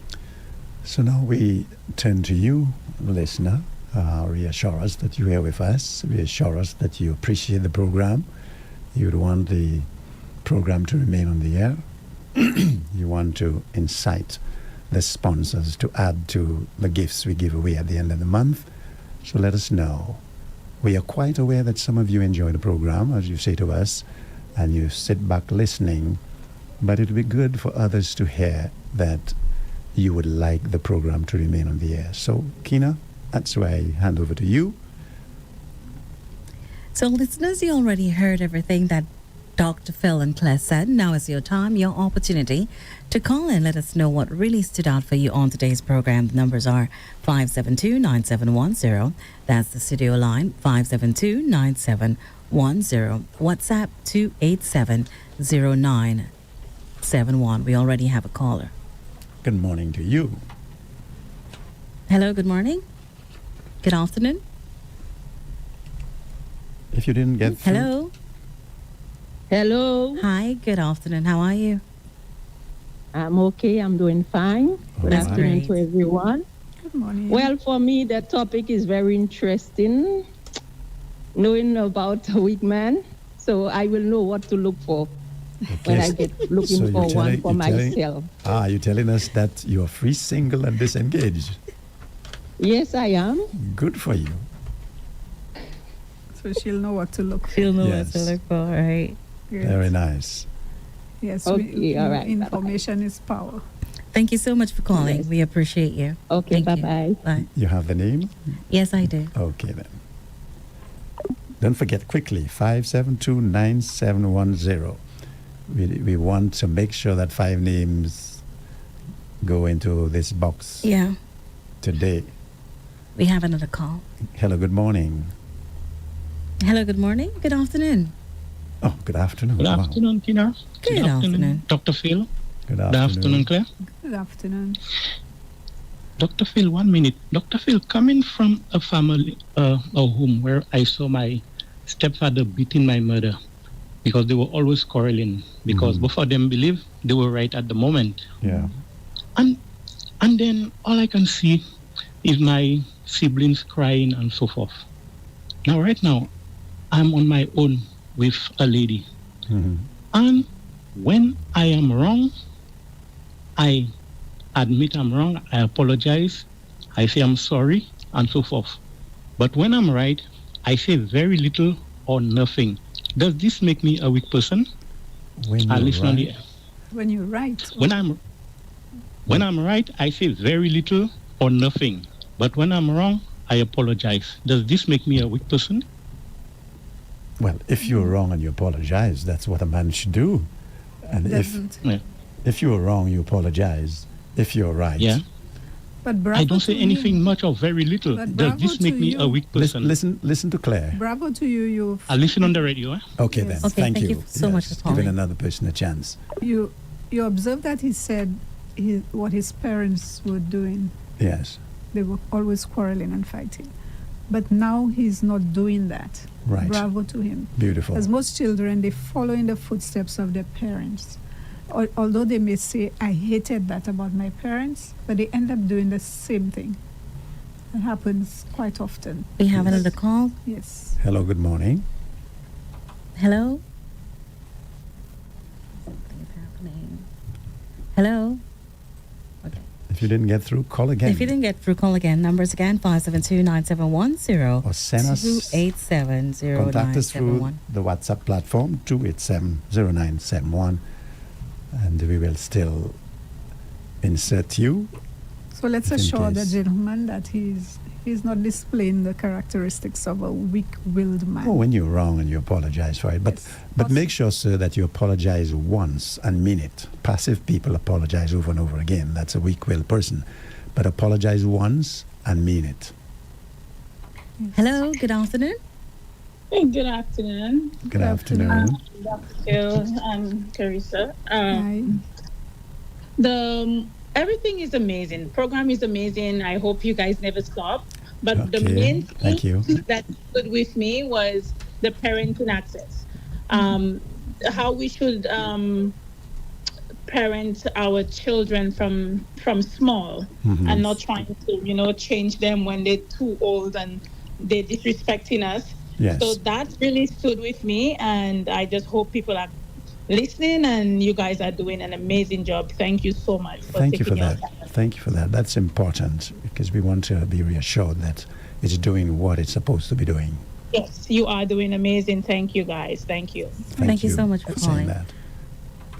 So now we turn to you, listener. Reassure us that you're here with us. Reassure us that you appreciate the program. You would want the program to remain on the air. You want to incite the sponsors to add to the gifts we give away at the end of the month. So let us know. We are quite aware that some of you enjoy the program, as you say to us, and you sit back listening. But it would be good for others to hear that you would like the program to remain on the air. So, Kina, that's why I hand over to you. So, listeners, you already heard everything that Dr. Phil and Claire said. Now is your time, your opportunity to call and let us know what really stood out for you on today's program. The numbers are 572-9710. That's the studio line, 572-9710. WhatsApp 287-0971. We already have a caller. Good morning to you. Hello, good morning. Good afternoon. If you didn't get through... Hello. Hello. Hi, good afternoon. How are you? I'm okay. I'm doing fine. Good That's afternoon great. to everyone. Good morning. Well, for me, the topic is very interesting. Knowing about a weak man, so I will know what to look for when I get looking So for one for you're telling- myself. you're telling us that you're free, single, and disengaged. Yes, I am. Good for you. So she'll know what to look for. She'll know Yes. what to look for, right? Great. Very nice. Yes, Okay, all right. information is power. Thank you so much for calling. Yes. We appreciate you. Okay, Thank you. bye-bye. Bye. You have the name? Yes, I do. Okay, then. Don't forget, quickly, 572-9710. We want to make sure that 5 names go into this box Yeah, today. we have another call. Hello, good morning. Hello, good morning. Good afternoon. Oh, good afternoon. Good Wow. afternoon, Tina. Good afternoon. Dr. Phil. Good Good afternoon. afternoon, Claire. Good afternoon. Dr. Phil, 1 minute. Dr. Phil, coming from a family, a home where I saw my stepfather beating my mother because they were always quarreling, because both of them believe they were right at the moment. Yeah. And then all I can see is my siblings crying and so forth. Now, right now, I'm on my own with a lady. Mhm. And when I am wrong, I admit I'm wrong, I apologize, I say I'm sorry, and so forth. But when I'm right, I say very little or nothing. Does this make me a weak person? When I you're listen on right, the When you're right. when I'm right, I say very little or nothing. But when I'm wrong, I apologize. Does this make me a weak person? well, if you're wrong and you apologize, that's what a man should do. And Doesn't. if you're wrong, you apologize. If you're right, Yeah. But bravo I don't to say anything you. much or very little. But Does bravo this make to me you. a weak person? listen to Claire. Bravo to you. I listen on the radio. Okay, Yes. then. Okay, thank thank you. you so much for Giving calling. another person a chance. You observe that he said what his parents were doing. Yes. They were always quarreling and fighting. But now he's not doing that. Right. Bravo to him. Beautiful. As most children, they follow in the footsteps of their parents. Although they may say, I hated that about my parents, but they end up doing the same thing. It happens quite often. We have another call. Yes. Hello, good morning. Hello? Something's happening. Hello? Okay. If you didn't get through, call again. If you didn't get through, call again. Numbers again, 572-9710. Or send us, 287-0971. contact us through the WhatsApp platform, 287-0971. And we will still insert you. So let's In assure the case. gentleman that he's He's not displaying the characteristics of a weak-willed man. Oh, when you're wrong and you apologize for it. But Yes. but make sure, sir, that you apologize once and mean it. Passive people apologize over and over again. That's a weak-willed person. But apologize once and mean it. Hello, good afternoon. Hey, good afternoon, Good afternoon. Dr. Phil and Carissa. Hi. Everything is amazing. Program is amazing. I hope you guys never stop. But the Okay, main thank you. thing that stood with me was the parenting access. How we should parent our children from small, Mhm. and not trying to change them when they're too old and they're disrespecting us. Yes. So that really stood with me, and I just hope people are listening, and you guys are doing an amazing job. Thank you so much for Thank you taking for your that. time. Thank you for that. That's important because we want to be reassured that it's doing what it's supposed to be doing. Yes, you are doing amazing. Thank you, guys. Thank you. Thank you so much for saying calling. that.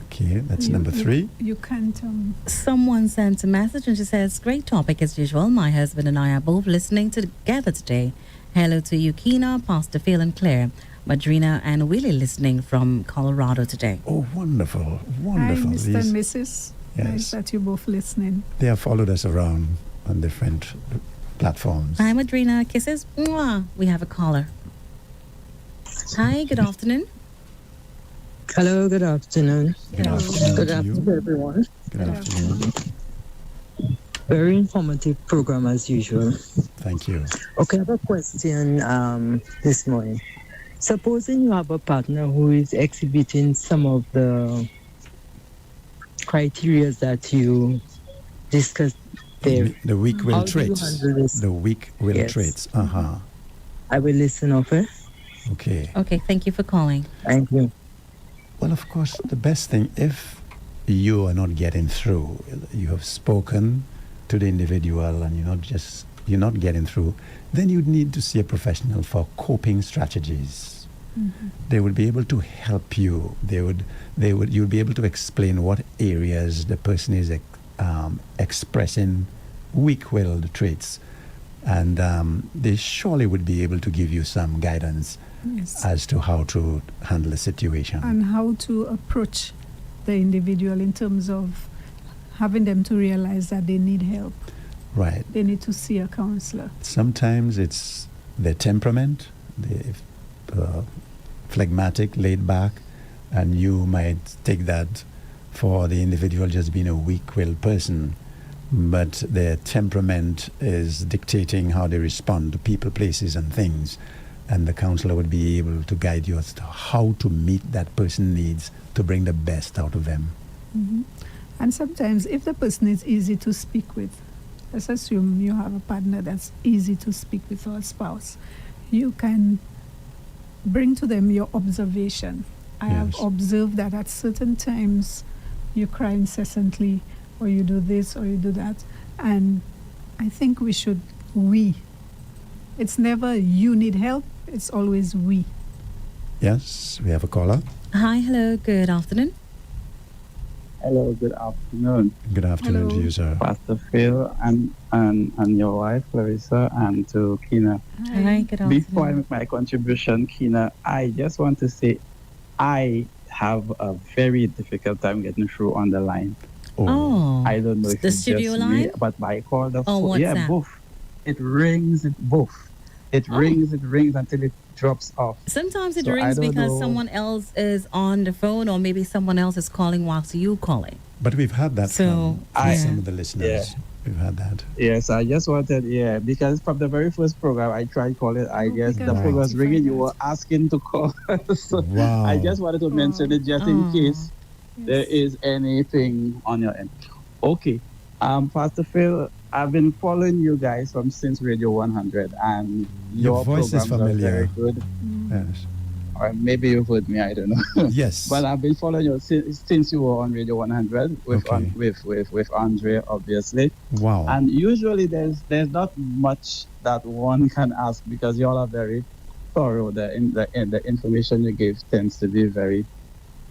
Okay, that's You- number you- 3. You can't. Someone sent a message and she says, great topic as usual. My husband and I are both listening together today. Hello to you, Kina, Pastor Phil and Claire, Madrina and Willie listening from Colorado today. Oh, wonderful, Hi, wonderful. Mr. and Mrs. Yes. Nice that you're both listening. They have followed us around on different platforms. Hi, Madrina. Kisses. Mwah. We have a caller. Hi, good afternoon. Hello, good afternoon. Good afternoon Good to afternoon, you. everyone. Good afternoon. Very informative program as usual. Thank you. Okay, I have a question this morning. Supposing you have a partner who is exhibiting some of the criteria that you discussed there, The weak will how do you traits. handle this? The weak will Yes. traits. Uh-huh. I will listen, okay? Okay. Okay, thank you for calling. Thank you. Well, of course, the best thing, if you are not getting through, you have spoken to the individual and you're not getting through, then you'd need to see a professional for coping strategies. They would be able to help you. You'd be able to explain what areas the person is expressing weak-willed traits, and they surely would be able to give you some guidance Yes. as to how to handle the situation. And how to approach the individual in terms of having them to realize that they need help. Right. They need to see a counselor. Sometimes it's their temperament, they're phlegmatic, laid back, and you might take that for the individual just being a weak-willed person, but their temperament is dictating how they respond to people, places, and things, and the counselor would be able to guide you as to how to meet that person's needs to bring the best out of them. And sometimes, if the person is easy to speak with, let's assume you have a partner that's easy to speak with, or a spouse, you can bring to them your observation. I have Yes. observed that at certain times you cry incessantly, or you do this, or you do that. And I think we. It's never you need help, it's always we. Yes, we have a caller. Hi, hello, good afternoon. Hello, good afternoon, Good afternoon to Hello. you, sir. Pastor Phil and your wife, Clarissa, and to Kina. Hi, good afternoon. Before I make my contribution, Kina, I just want to say I have a very difficult time getting through on the line. Oh, I don't know if the it's studio just me, line? but I call the Oh, phone. Yeah, WhatsApp. both. It rings, It Oh. rings until it drops off. Sometimes it So I rings don't because know. someone else is on the phone, or maybe someone else is calling whilst you calling. But we've had that So, from yeah. some of the listeners. We've had that. Yes, I just wanted, because from the very first program I tried calling, I hope we guess can the phone was rectify ringing, you that. were asking to call. So Wow. I just wanted to mention it just in Oh. case there is anything on your end. Okay, Pastor Phil, I've been following you guys since Radio 100, and Your your voice is programs are very familiar. good. Yes. Or maybe you've heard me, I don't know. Yes. But I've been following you since you were on Radio 100 with Okay. with Andre, obviously. Wow. And usually there's not much that one can ask because y'all are very thorough. The information you give tends to be very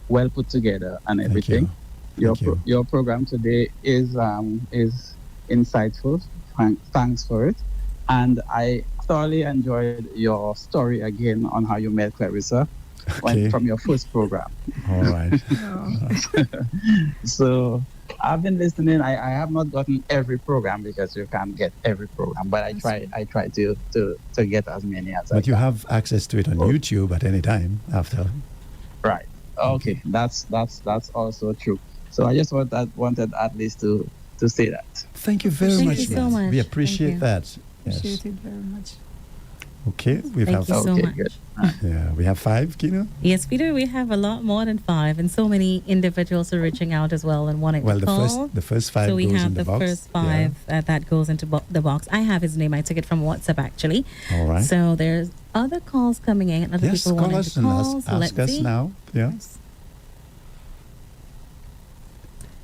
well put together and Thank everything. you. Thank you. Your program today is insightful. Thanks for it. And I thoroughly enjoyed your story again on how you met Clarissa from your first program. All right. So I've been listening. I have not gotten every program because you can't get every program, but I try to get as many as I But you can. have access to it on YouTube at any time after. Right. Okay. That's also true. So I just wanted at least to say that. Thank you very Thank much. you so much. We appreciate Thank you. that. Yes. Appreciate it very much. Okay, we Thank have you so much. Good. yeah, we have 5, Kina. Yes, Peter, we have a lot more than 5, and so many individuals are reaching out as well and wanting Well, to call. the first 5 So we goes have in the the box. first 5 that goes into the box. I have his name. I took it from WhatsApp actually. All right. So there's other calls coming in. Other Yes, people call wanting us to and call. So ask let's us see. now. Yeah. Yes.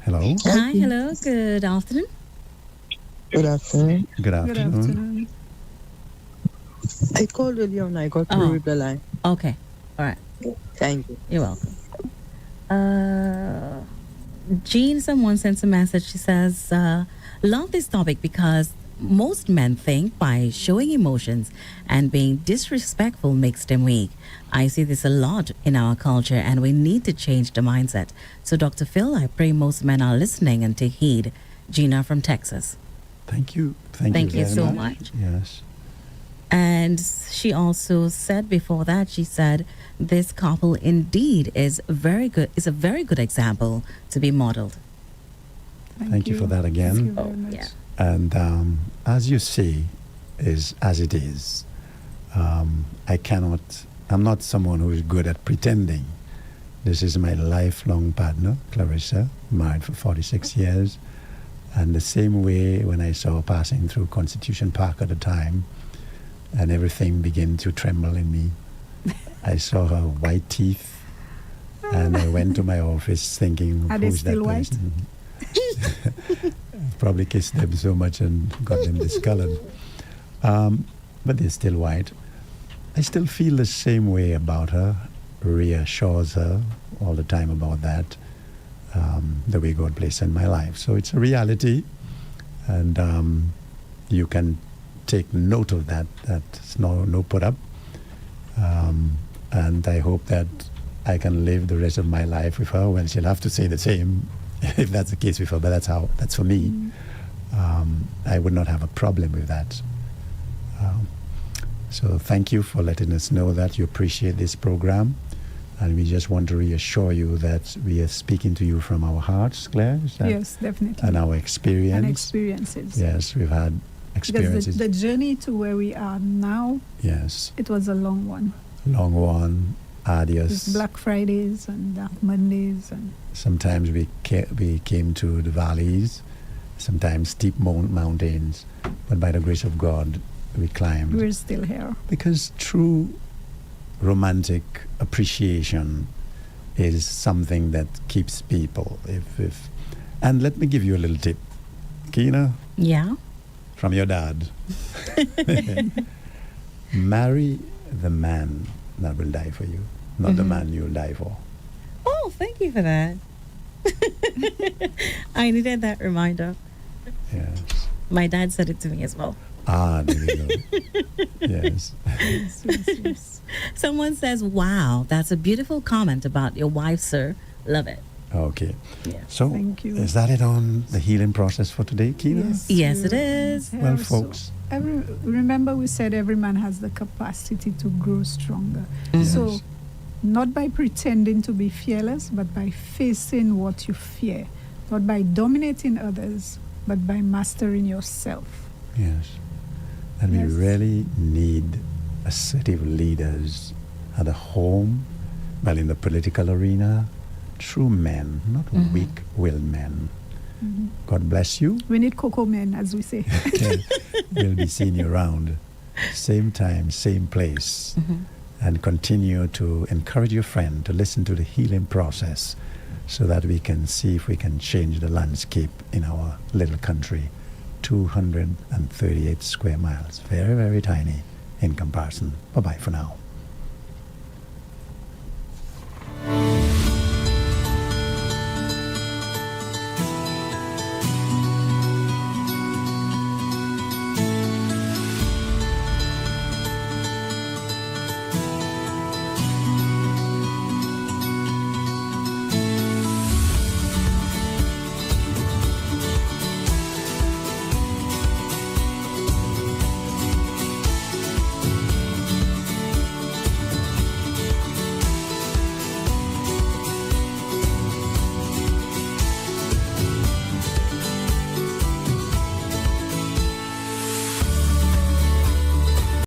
Hello. Hi, hello. Good afternoon. Good afternoon. Good Good afternoon. afternoon. I called earlier and I got Oh. through with the line. Okay. All right. Thank you. You're welcome. Jean, someone sent a message. She says, love this topic because most men think by showing emotions and being disrespectful makes them weak. I see this a lot in our culture and we need to change the mindset. So, Dr. Phil, I pray most men are listening and take heed. Gina from Texas. Thank you. Thank you very so much. Yes. And she also said before that, she said, this couple indeed is very good, is a very good example to be modeled. Thank you for that again. Thank you very much. Yeah. And as you say, is as it is. I'm not someone who is good at pretending. This is my lifelong partner, Clarissa, married for 46 years. And the same way when I saw her passing through Constitution Park at the time, and everything began to tremble in me. I saw her white teeth, and I went to my office thinking, Are they who's that still white? person? Probably kissed them so much and got them discolored. But they're still white. I still feel the same way about her, reassures her all the time about that, the way God placed in my life. So it's a reality, and you can take note of that. That's no put up. And I hope that I can live the rest of my life with her. Well, she'll have to say the same if that's the case with her, but that's for me. I would not have a problem with that. So thank you for letting us know that you appreciate this program. And we just want to reassure you that we are speaking to you from our hearts, Claire. Is that- Yes, definitely. And our experience. And experiences. Yes, we've had Because experiences. the journey to where we are now, Yes, it was a long one. long one, arduous. It's Black Fridays and Dark Mondays and Sometimes we came to the valleys, sometimes steep mountains, but by the grace of God, we climbed. we're still here. Because true romantic appreciation is something that keeps people. And let me give you a little tip, Kina, Yeah. from your dad. Marry the man that will die for you, not the man you'll die for. Oh, thank you for that. I needed that reminder. Yes. My dad said it to me as well. Ah, there we go. Yes. Yes, yes, yes. Someone says, wow, that's a beautiful comment about your wife, sir. Love it. Okay. Yeah. So, Thank you. is that it on the healing process for today, Kina? Yes, it is. Well, so folks. remember we said every man has the capacity to grow stronger. Yes. So not by pretending to be fearless, but by facing what you fear. Not by dominating others, but by mastering yourself. Yes. And Yes. we really need assertive leaders at the home, well, in the political arena, true men, not weak-willed men. God bless you. We need cocoa men, as we say. Yeah. We'll be seeing you around. Same time, same place. And continue to encourage your friend to listen to the healing process so that we can see if we can change the landscape in our little country. 238 square miles. Very, very tiny in comparison. Bye-bye for now.